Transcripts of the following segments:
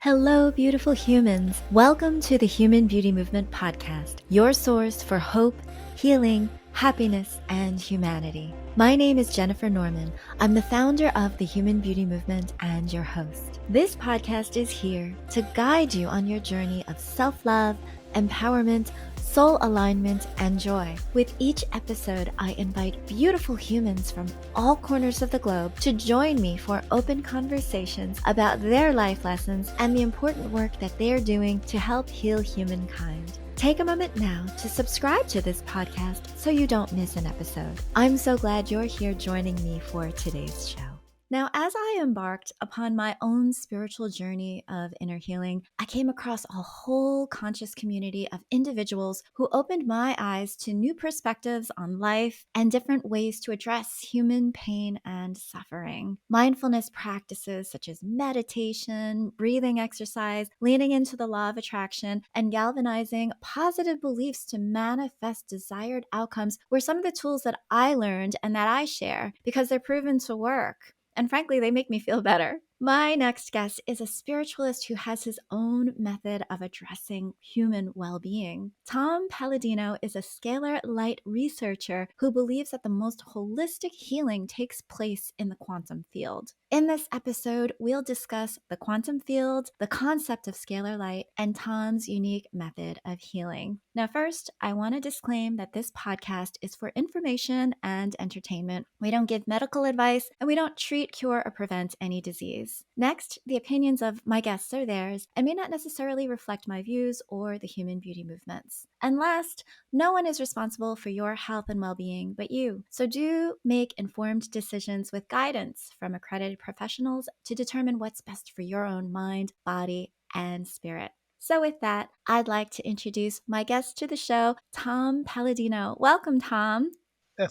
Hello, beautiful humans. Welcome to the Human Beauty Movement podcast, your source for hope, healing, happiness, and humanity. My name is Jennifer Norman. I'm the founder of the Human Beauty Movement and your host. This podcast is here to guide you on your journey of self-love, empowerment, soul alignment, and joy. With each episode, I invite beautiful humans from all corners of the globe to join me for open conversations about their life lessons and the important work that they're doing to help heal humankind. Take a moment now to subscribe to this podcast so you don't miss an episode. I'm so glad you're here joining me for today's show. Now, as I embarked upon my own spiritual journey of inner healing, I came across a whole conscious community of individuals who opened my eyes to new perspectives on life and different ways to address human pain and suffering. Mindfulness practices such as meditation, breathing exercise, leaning into the law of attraction, and galvanizing positive beliefs to manifest desired outcomes were some of the tools that I learned and that I share because they're proven to work. And frankly, they make me feel better. My next guest is a spiritualist who has his own method of addressing human well-being. Tom Paladino is a scalar light researcher who believes that the most holistic healing takes place in the quantum field. In this episode, we'll discuss the quantum field, the concept of scalar light, and Tom's unique method of healing. Now, first, I want to disclaim that this podcast is for information and entertainment. We don't give medical advice, and we don't treat, cure, or prevent any disease. Next, the opinions of my guests are theirs and may not necessarily reflect my views or the human beauty movements. And last, no one is responsible for your health and well-being but you. So do make informed decisions with guidance from accredited professionals to determine what's best for your own mind, body, and spirit. So with that, I'd like to introduce my guest to the show, Tom Paladino. Welcome, Tom.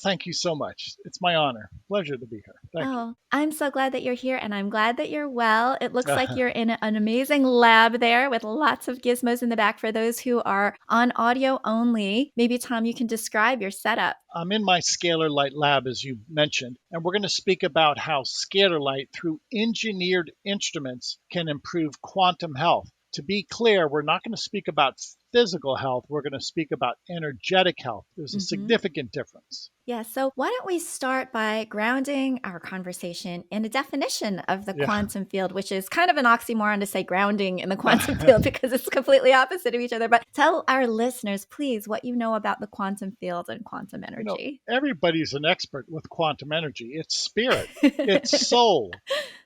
Thank you so much. It's my honor. Pleasure to be here. Thank Oh, I'm so glad that you're here and I'm glad that you're well. It looks you. like you're in an amazing lab there with lots of gizmos in the back for those who are on audio only. Maybe, Tom, you can describe your setup. I'm in my scalar light lab, as you mentioned, and we're going to speak about how scalar light, through engineered instruments, can improve quantum health. To be clear, we're not going to speak about physical health. We're going to speak about energetic health. There's a significant difference. Yeah, so why don't we start by grounding our conversation in a definition of the quantum field, which is kind of an oxymoron to say grounding in the quantum field because it's completely opposite of each other. But tell our listeners, please, what you know about the quantum field and quantum energy. Everybody's an expert with quantum energy. It's spirit, it's soul,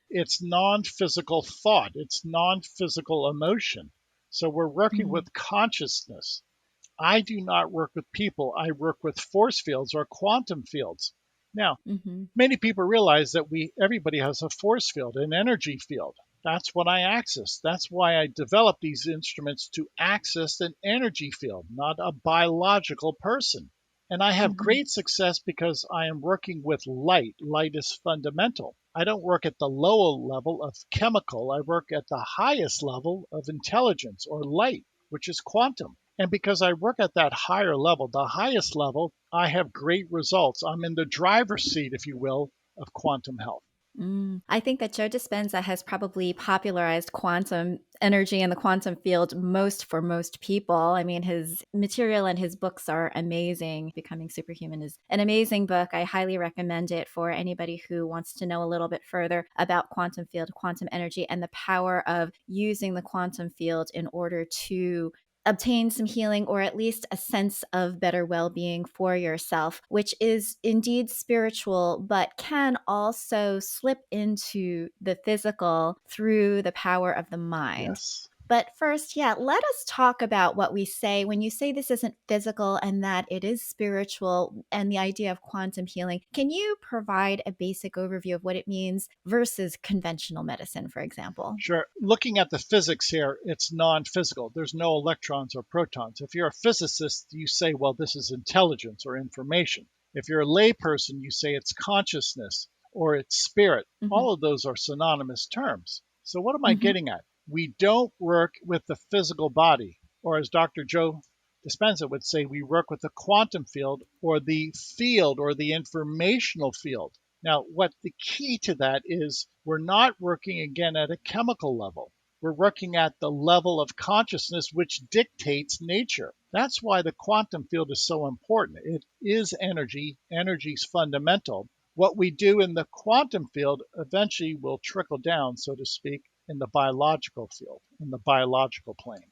it's non-physical thought, it's non-physical emotion. So we're working with consciousness. I do not work with people. I work with force fields or quantum fields. Now, many people realize that everybody has a force field, an energy field. That's what I access. That's why I develop these instruments to access an energy field, not a biological person. And I have great success because I am working with light. Light is fundamental. I don't work at the lower level of chemical. I work at the highest level of intelligence or light, which is quantum. And because I work at that higher level, the highest level, I have great results. I'm in the driver's seat, if you will, of quantum health. I think that Joe Dispenza has probably popularized quantum energy and the quantum field for most people. I mean, his material and his books are amazing. Becoming Superhuman is an amazing book. I highly recommend it for anybody who wants to know a little bit further about quantum field, quantum energy, and the power of using the quantum field in order to obtain some healing or at least a sense of better well-being for yourself, which is indeed spiritual, but can also slip into the physical through the power of the mind. Yes. But first, let us talk about what we say when you say this isn't physical and that it is spiritual and the idea of quantum healing. Can you provide a basic overview of what it means versus conventional medicine, for example? Sure. Looking at the physics here, it's non-physical. There's no electrons or protons. If you're a physicist, you say, well, this is intelligence or information. If you're a layperson, you say it's consciousness or it's spirit. All of those are synonymous terms. So what am I getting at? We don't work with the physical body, or as Dr. Joe Dispenza would say, we work with the quantum field or the informational field. Now, what the key to that is, we're not working again at a chemical level. We're working at the level of consciousness which dictates nature. That's why the quantum field is so important. It is energy. Energy's fundamental. What we do in the quantum field eventually will trickle down, so to speak, in the biological field, in the biological plane.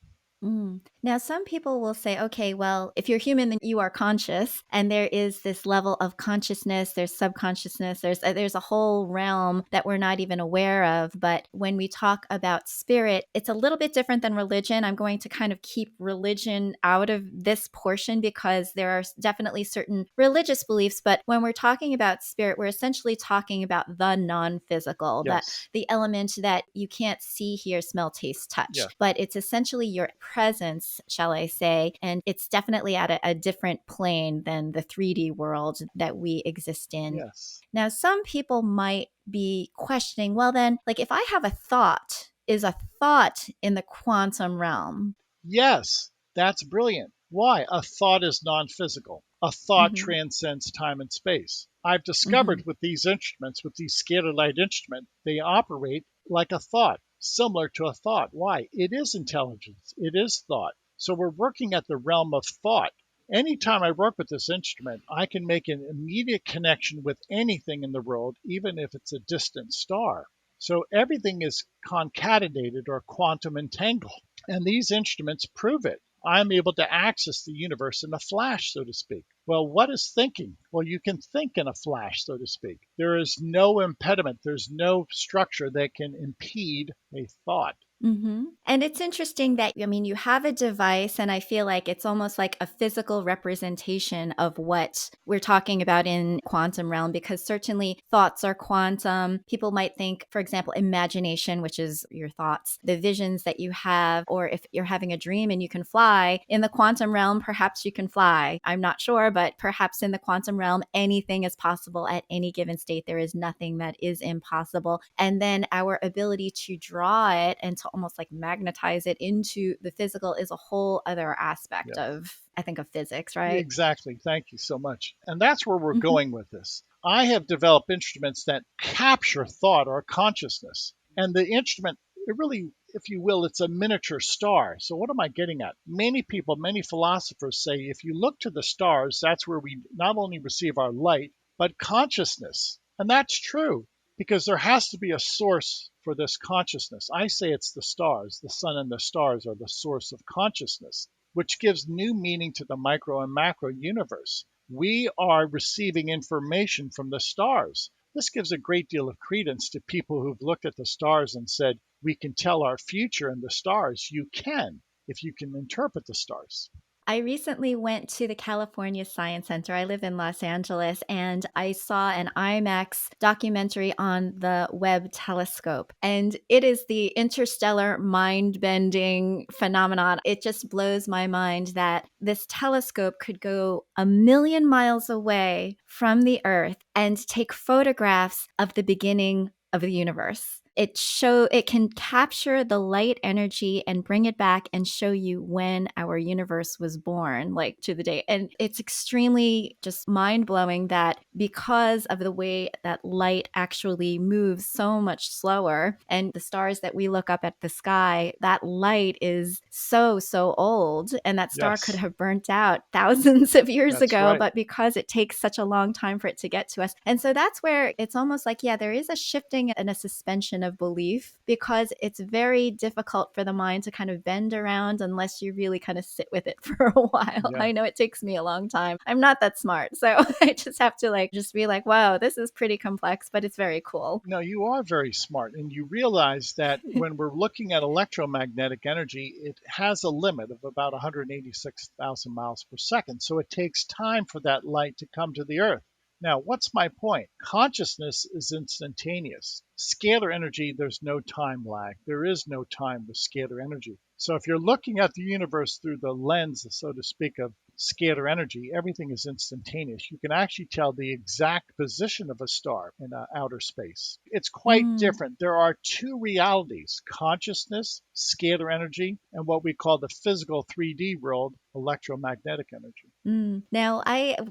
Now, some people will say, okay, well, if you're human, then you are conscious, and there is this level of consciousness, there's subconsciousness, there's a whole realm that we're not even aware of. But when we talk about spirit, it's a little bit different than religion. I'm going to kind of keep religion out of this portion because there are definitely certain religious beliefs. But when we're talking about spirit, we're essentially talking about the non-physical, that Yes. the element that you can't see, hear, smell, taste, touch. Yeah. But it's essentially your presence, shall I say, and it's definitely at a different plane than the 3D world that we exist in. Yes. Now, some people might be questioning, well, then, like if I have a thought, is a thought in the quantum realm? Yes, that's brilliant. Why? A thought is non physical. A thought Mm-hmm. transcends time and space. I've Mm-hmm. discovered with these instruments, with these scalar light instruments, they operate like a thought, similar to a thought. Why? It is intelligence, it is thought. So we're working at the realm of thought. Anytime I work with this instrument, I can make an immediate connection with anything in the world, even if it's a distant star. So everything is concatenated or quantum entangled. And these instruments prove it. I'm able to access the universe in a flash, so to speak. Well, what is thinking? Well, you can think in a flash, so to speak. There is no impediment, there's no structure that can impede a thought. Mm-hmm. And it's interesting that, I mean, you have a device, and I feel like it's almost like a physical representation of what we're talking about in quantum realm, because certainly thoughts are quantum. People might think, for example, imagination, which is your thoughts, the visions that you have, or if you're having a dream and you can fly in the quantum realm, perhaps you can fly. I'm not sure, but perhaps in the quantum realm, anything is possible at any given state. There is nothing that is impossible. And then our ability to draw it and to almost like magnetize it into the physical is a whole other aspect Yes. of, I think, of physics, right? Exactly. Thank you so much. And that's where we're Mm-hmm. going with this. I have developed instruments that capture thought or consciousness. And the instrument, it really, if you will, it's a miniature star. So, what am I getting at? Many people, many philosophers say if you look to the stars, that's where we not only receive our light, but consciousness. And that's true because there has to be a source for this consciousness. I say it's the stars. The sun and the stars are the source of consciousness, which gives new meaning to the micro and macro universe. We are receiving information from the stars. This gives a great deal of credence to people who've looked at the stars and said, we can tell our future in the stars. You can, if you can interpret the stars. I recently went to the California Science Center. I live in Los Angeles, and I saw an IMAX documentary on the Webb telescope. And it is the interstellar mind bending phenomenon. It just blows my mind that this telescope could go 1 million miles away from the Earth and take photographs of the beginning of the universe. It can capture the light energy and bring it back and show you when our universe was born, like to the day. And it's extremely just mind-blowing that because of the way that light actually moves so much slower, and the stars that we look up at the sky, that light is so old, and that star could Yes, have burnt out thousands of years that's ago, right. but because it takes such a long time for it to get to us. And so that's where it's almost like, yeah, there is a shifting and a suspension of belief, because it's very difficult for the mind to kind of bend around unless you really kind of sit with it for a while. Yeah. I know it takes me a long time. I'm not that smart. So I just have to like just be like, wow, this is pretty complex, but it's very cool. No, you are very smart. And you realize that when we're looking at electromagnetic energy, it has a limit of about 186,000 miles per second. So it takes time for that light to come to the Earth. Now, what's my point? Consciousness is instantaneous. Scalar energy, there's no time lag. There is no time with scalar energy. So if you're looking at the universe through the lens, so to speak, of scalar energy, everything is instantaneous. You can actually tell the exact position of a star in outer space. It's quite Mm. different. There are two realities: consciousness, scalar energy, and what we call the physical 3D world, electromagnetic energy. Now,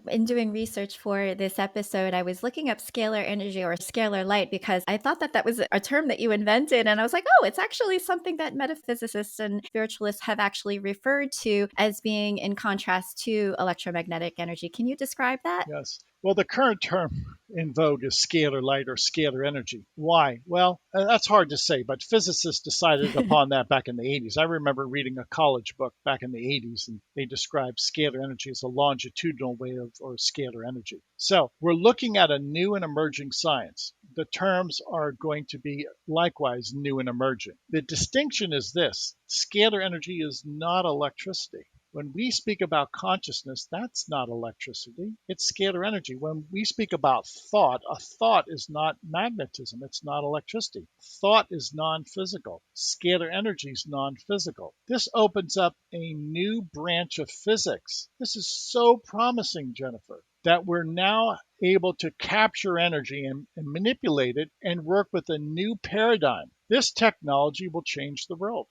in doing research for this episode, I was looking up scalar energy or scalar light because I thought that that was a term that you invented. And I was like, oh, it's actually something that metaphysicists and spiritualists have actually referred to as being in contrast to electromagnetic energy. Can you describe that? Yes. Well, the current term in vogue is scalar light or scalar energy. Why? Well, that's hard to say, but physicists decided upon that back in the 80s. I remember reading a college book back in the 80s, and they described scalar energy as a longitudinal wave or scalar energy. So we're looking at a new and emerging science. The terms are going to be likewise new and emerging. The distinction is this: scalar energy is not electricity. When we speak about consciousness, that's not electricity, it's scalar energy. When we speak about thought, a thought is not magnetism, it's not electricity. Thought is non-physical. Scalar energy is non-physical. This opens up a new branch of physics. This is so promising, Jennifer, that we're now able to capture energy and manipulate it and work with a new paradigm. This technology will change the world.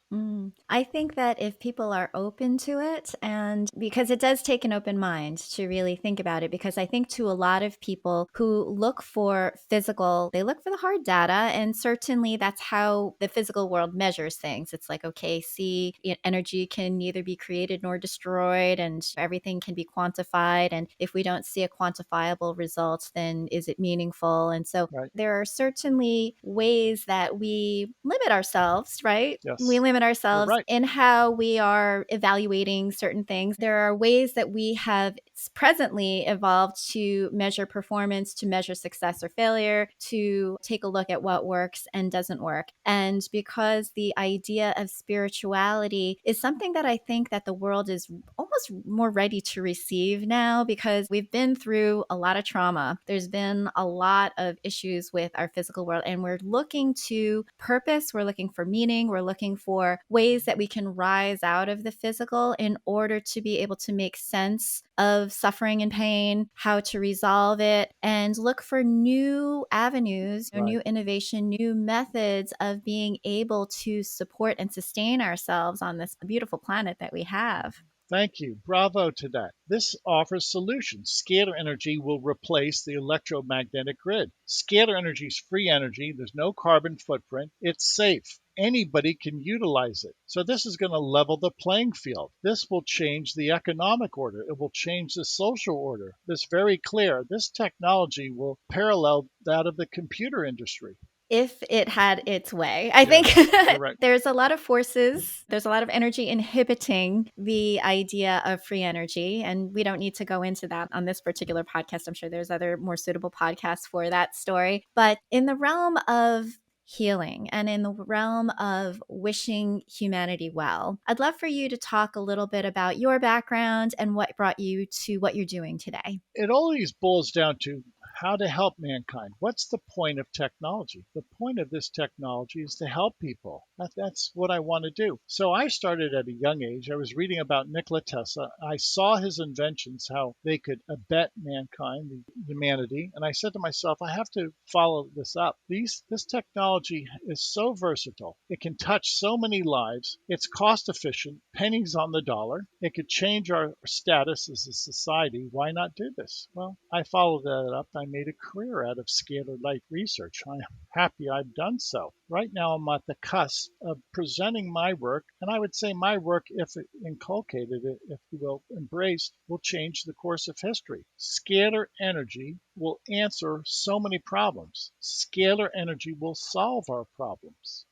I think that if people are open to it, and because it does take an open mind to really think about it, because I think to a lot of people who look for physical, they look for the hard data. And certainly that's how the physical world measures things. It's like, okay, see, energy can neither be created nor destroyed, and everything can be quantified. And if we don't see a quantifiable result, then is it meaningful? And so Right. there are certainly ways that we limit ourselves, right? We Yes. limit You're ourselves right. in how we are evaluating certain things. There are ways that we have presently evolved to measure performance, to measure success or failure, to take a look at what works and doesn't work. And because the idea of spirituality is something that I think that the world is almost more ready to receive now, because we've been through a lot of trauma. There's been a lot of issues with our physical world, and we're looking to purpose, we're looking for meaning, we're looking for ways that we can rise out of the physical in order to be able to make sense of suffering and pain, how to resolve it, and look for new avenues, Right. new innovation, new methods of being able to support and sustain ourselves on this beautiful planet that we have. Thank you. Bravo to that. This offers solutions. Scalar energy will replace the electromagnetic grid. Scalar energy is free energy. There's no carbon footprint. It's safe. Anybody can utilize it. So this is going to level the playing field. This will change the economic order. It will change the social order. It's very clear. This technology will parallel that of the computer industry. If it had its way. I Yes, think you're right. there's a lot of forces, there's a lot of energy inhibiting the idea of free energy. And we don't need to go into that on this particular podcast. I'm sure there's other more suitable podcasts for that story. But in the realm of healing and in the realm of wishing humanity well, I'd love for you to talk a little bit about your background and what brought you to what you're doing today. It always boils down to how to help mankind. What's the point of technology? The point of this technology is to help people. That's what I want to do. So I started at a young age. I was reading about Nikola Tesla. I saw his inventions, how they could abet mankind, humanity, and I said to myself, I have to follow this up. This technology is so versatile. It can touch so many lives. It's cost efficient, pennies on the dollar. It could change our status as a society. Why not do this? Well, I followed that up. I made a career out of scalar light research. I'm happy I've done so. Right now, I'm at the cusp of presenting my work, and I would say my work, if it inculcated, if you will, embraced, will change the course of history. Scalar energy will answer so many problems. Scalar energy will solve our problems.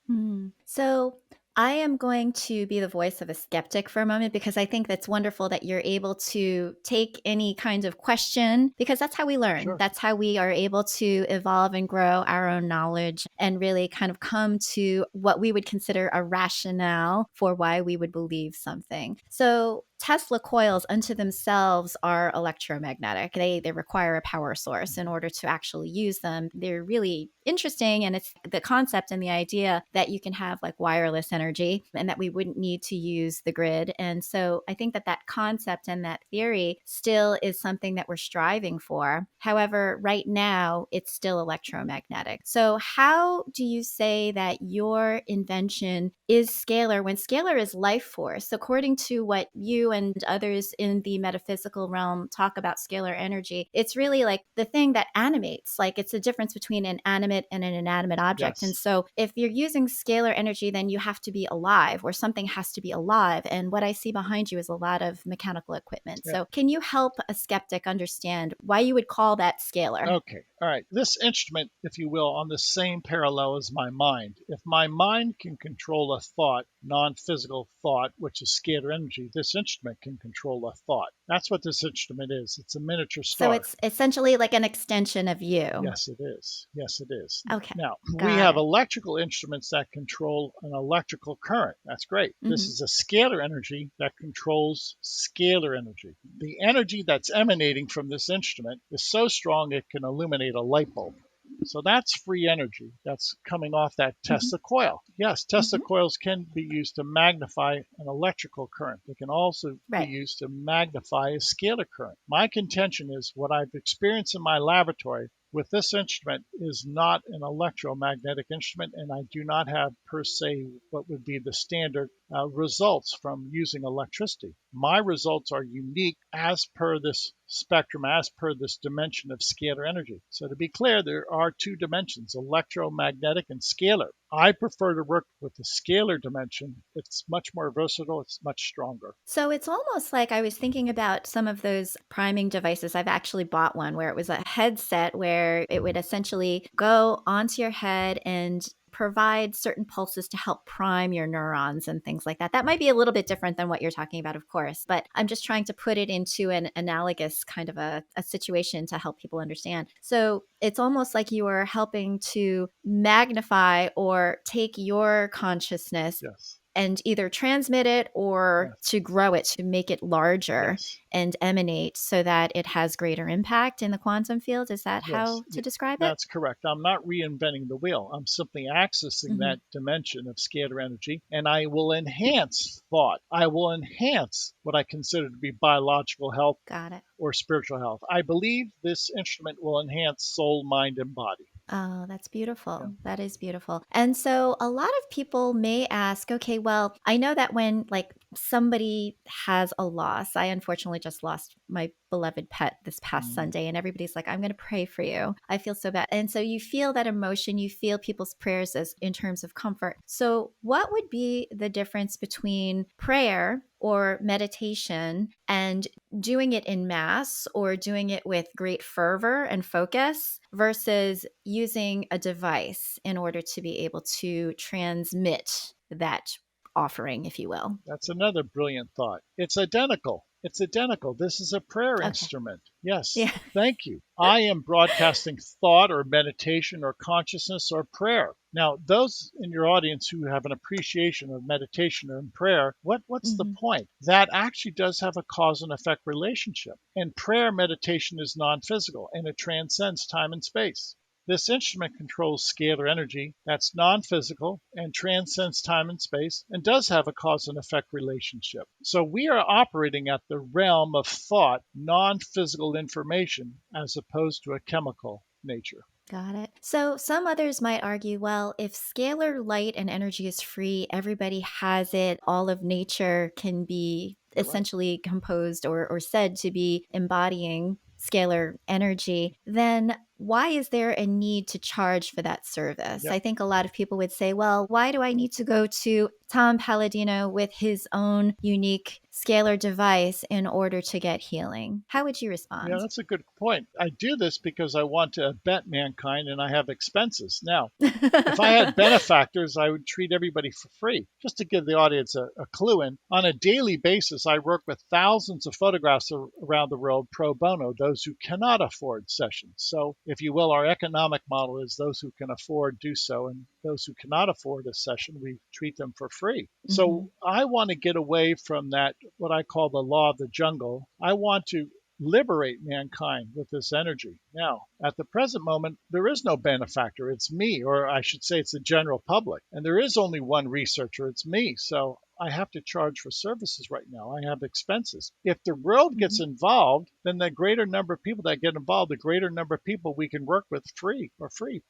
So I am going to be the voice of a skeptic for a moment, because I think that's wonderful that you're able to take any kind of question, because that's how we learn. Sure. That's how we are able to evolve and grow our own knowledge and really kind of come to what we would consider a rationale for why we would believe something. So Tesla coils unto themselves are electromagnetic. They require a power source in order to actually use them. They're really interesting, and it's the concept and the idea that you can have like wireless energy and that we wouldn't need to use the grid. And so I think that that concept and that theory still is something that we're striving for. However, right now it's still electromagnetic. So how do you say that your invention is scalar when scalar is life force? According to what you you and others in the metaphysical realm talk about scalar energy, it's really like the thing that animates. Like it's the difference between an animate and an inanimate object. Yes. And so if you're using scalar energy, then you have to be alive, or something has to be alive. And what I see behind you is a lot of mechanical equipment. Yeah. So can you help a skeptic understand why you would call that scalar? Okay. All right. This instrument, if you will, on the same parallel as my mind. If my mind can control a thought, non-physical thought, which is scalar energy, this instrument can control a thought. That's what this instrument is. It's a miniature So star. it's essentially like an extension of you. Yes, it is. Yes, it is. Okay. Now, we Got have it. electrical instruments that control an electrical current. That's great. This is a scalar energy that controls scalar energy. The energy that's emanating from this instrument is so strong it can illuminate a light bulb. So that's free energy that's coming off that Tesla coil. Yes, Tesla coils can be used to magnify an electrical current. They can also Right. be used to magnify a scalar current. My contention is what I've experienced in my laboratory with this instrument is not an electromagnetic instrument, and I do not have per se what would be the standard results from using electricity. My results are unique as per this spectrum, as per this dimension of scalar energy. So to be clear, there are two dimensions, electromagnetic and scalar. I prefer to work with the scalar dimension. It's much more versatile. It's much stronger. So it's almost like I was thinking about some of those priming devices. I've actually bought one where it was a headset where it would essentially go onto your head and provide certain pulses to help prime your neurons and things like that. That might be a little bit different than what you're talking about, of course, but I'm just trying to put it into an analogous kind of a situation to help people understand. So it's almost like you are helping to magnify or take your consciousness Yes. and either transmit it or Yes. to grow it, to make it larger Yes. and emanate so that it has greater impact in the quantum field. Is that Yes, how to describe it? that's correct. I'm not reinventing the wheel. I'm simply accessing that dimension of scalar energy, and I will enhance thought. I will enhance what I consider to be biological health Got it. or spiritual health. I believe this instrument will enhance soul, mind, and body. Oh, that's beautiful. Yeah. That is beautiful. And so a lot of people may ask, okay, well, I know that when like somebody has a loss, I unfortunately just lost my beloved pet this past Sunday, and everybody's like, I'm going to pray for you. I feel so bad. And so you feel that emotion, you feel people's prayers as in terms of comfort. So what would be the difference between prayer or meditation and doing it in mass or doing it with great fervor and focus versus using a device in order to be able to transmit that offering, if you will? That's another brilliant thought. It's identical. It's identical. This is a prayer Okay. instrument. Yes. Yeah. Thank you. I am broadcasting thought or meditation or consciousness or prayer. Now, those in your audience who have an appreciation of meditation and prayer, what's the point? That actually does have a cause and effect relationship. And prayer meditation is non-physical and it transcends time and space. This instrument controls scalar energy that's non-physical and transcends time and space and does have a cause and effect relationship. So we are operating at the realm of thought, non-physical information, as opposed to a chemical nature. Got it. So some others might argue, well, if scalar light and energy is free, everybody has it, all of nature can be essentially composed or said to be embodying scalar energy, then why is there a need to charge for that service? Yep. I think a lot of people would say, well, why do I need to go to Tom Paladino with his own unique scalar device in order to get healing? How would you respond? Yeah, that's a good point. I do this because I want to abet mankind and I have expenses. Now, if I had benefactors, I would treat everybody for free. Just to give the audience a clue in, on a daily basis, I work with thousands of photographs around the world pro bono, those who cannot afford sessions. So, if you will, our economic model is those who can afford do so, and those who cannot afford a session, we treat them for free. So I want to get away from that, what I call the law of the jungle. I want to liberate mankind with this energy. Now, at the present moment, there is no benefactor. It's me, or I should say it's the general public. And there is only one researcher. It's me. So I have to charge for services right now. I have expenses. If the world gets involved, then the greater number of people that get involved, the greater number of people we can work with free,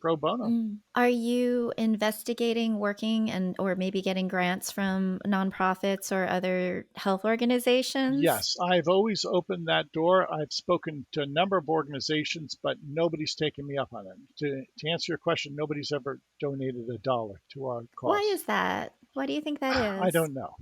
pro bono. Are you investigating working or maybe getting grants from nonprofits or other health organizations? Yes, I've always opened that door. I've spoken to a number of organizations, but nobody's taken me up on it. To answer your question, nobody's ever donated $1 to our cause. Why is that? Why do you think that is? I don't know.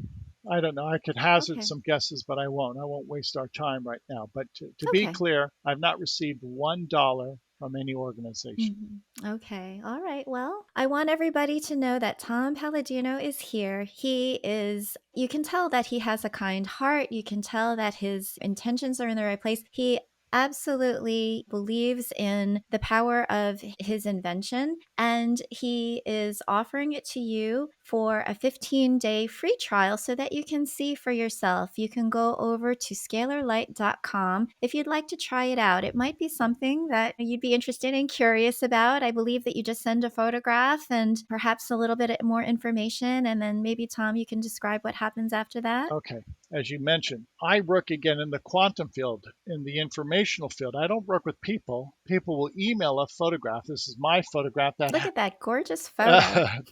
I could hazard some guesses, but I won't. I won't waste our time right now. But to be clear, I've not received $1 from any organization. Okay. All right. Well, I want everybody to know that Tom Paladino is here. You can tell that he has a kind heart. You can tell that his intentions are in the right place. He absolutely believes in the power of his invention, and he is offering it to you for a 15-day free trial so that you can see for yourself. You can go over to scalarlight.com if you'd like to try it out. It might be something that you'd be interested and curious about. I believe that you just send a photograph and perhaps a little bit more information, and then maybe, Tom, you can describe what happens after that. Okay. As you mentioned, I work again in the quantum field, in the informational field. I don't work with people. People will email a photograph. This is my photograph. Look at that gorgeous photo.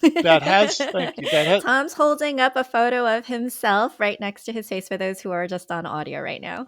Thank you. Tom's holding up a photo of himself right next to his face for those who are just on audio right now.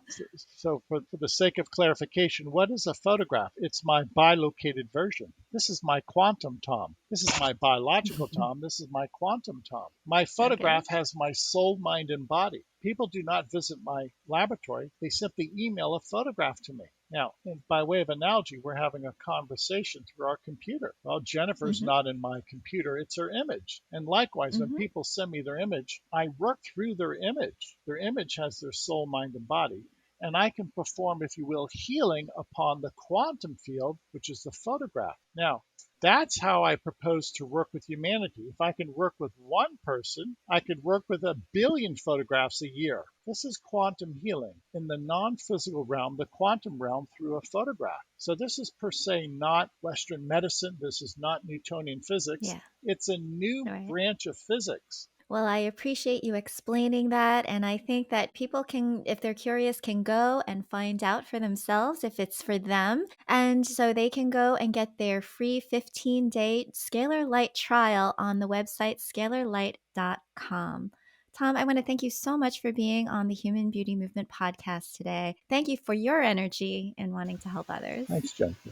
So for the sake of clarification, what is a photograph? It's my bilocated version. This is my quantum Tom. This is my biological Tom. This is my quantum Tom. My photograph has my soul, mind, and body. People do not visit my laboratory. They simply email a photograph to me. Now, by way of analogy, we're having a conversation through our computer. Well, Jennifer's not in my computer. It's her image. And likewise, when people send me their image, I work through their image. Their image has their soul, mind, and body. And I can perform, if you will, healing upon the quantum field, which is the photograph. Now, that's how I propose to work with humanity. If I can work with one person, I could work with 1 billion photographs a year. This is quantum healing in the non-physical realm, the quantum realm, through a photograph. So this is per se not Western medicine. This is not Newtonian physics. Yeah. It's a new branch of physics. Well, I appreciate you explaining that. And I think that people can, if they're curious, can go and find out for themselves if it's for them. And so they can go and get their free 15-day Scalar Light trial on the website scalarlight.com. Tom, I want to thank you so much for being on the Human Beauty Movement podcast today. Thank you for your energy and wanting to help others. Thanks, Jennifer.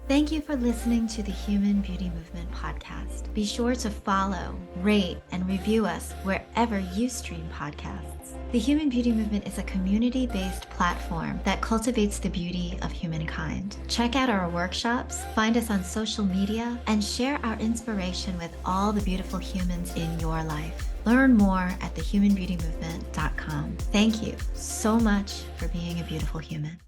Thank you for listening to the Human Beauty Movement podcast. Be sure to follow, rate, and review us wherever you stream podcasts. The Human Beauty Movement is a community-based platform that cultivates the beauty of humankind. Check out our workshops, find us on social media, and share our inspiration with all the beautiful humans in your life. Learn more at thehumanbeautymovement.com. Thank you so much for being a beautiful human.